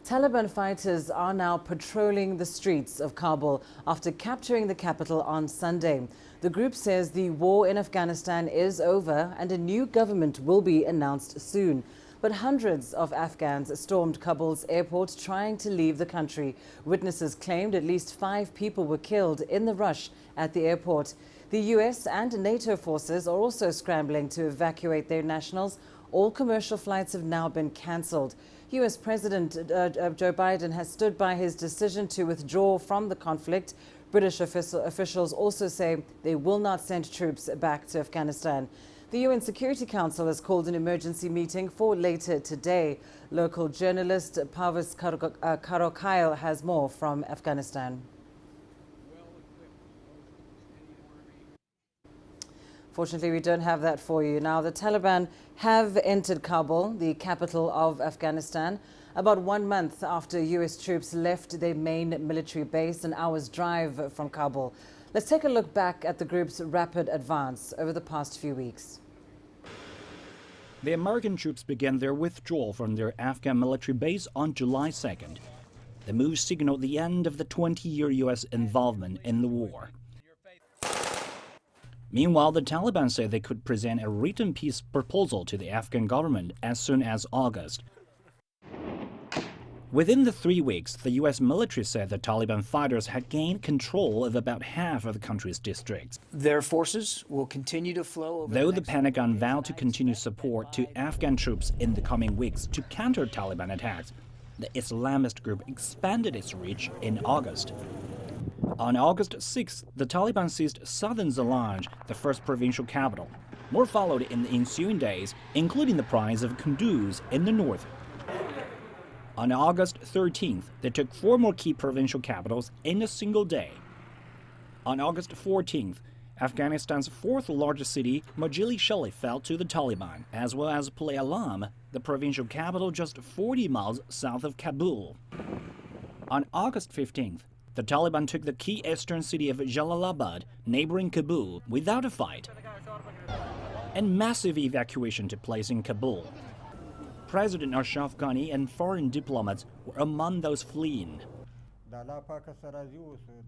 Taliban fighters are now patrolling the streets of Kabul after capturing the capital on Sunday. The group says the war in Afghanistan is over and a new government will be announced soon. But hundreds of Afghans stormed Kabul's airport trying to leave the country. Witnesses claimed at least 5 people were killed in the rush at the airport. The US and NATO forces are also scrambling to evacuate their nationals. All commercial flights have now been cancelled. US President Joe Biden has stood by his decision to withdraw from the conflict. British officials also say they will not send troops back to Afghanistan. The UN Security Council has called an emergency meeting for later today. Local journalist Parvis Karokail has more from Afghanistan. Fortunately, we don't have that for you. Now, the Taliban have entered Kabul, the capital of Afghanistan, about 1 month after US troops left their main military base an hour's drive from Kabul. Let's take a look back at the group's rapid advance over the past few weeks. The American troops began their withdrawal from their Afghan military base on July 2nd. The move signaled the end of the 20-year US involvement in the war. Meanwhile, the Taliban say they could present a written peace proposal to the Afghan government as soon as August. Within the 3 weeks, the U.S. military said the Taliban fighters had gained control of about half of the country's districts. Their forces will continue to flow over Though the Pentagon vowed to continue support to Afghan troops in the coming weeks to counter Taliban attacks, the Islamist group expanded its reach in August. On August 6th, the Taliban seized southern Zalanj, the first provincial capital. More followed in the ensuing days, including the prize of Kunduz in the north. On August 13th, they took 4 more key provincial capitals in a single day. On August 14th, Afghanistan's 4th largest city, Majili-Sharif, fell to the Taliban, as well as Pul Alam, the provincial capital just 40 miles south of Kabul. On August 15th, the Taliban took the key eastern city of Jalalabad, neighboring Kabul, without a fight. And massive evacuation took place in Kabul. President Ashraf Ghani and foreign diplomats were among those fleeing.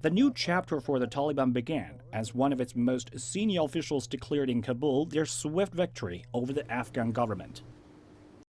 The new chapter for the Taliban began as one of its most senior officials declared in Kabul their swift victory over the Afghan government.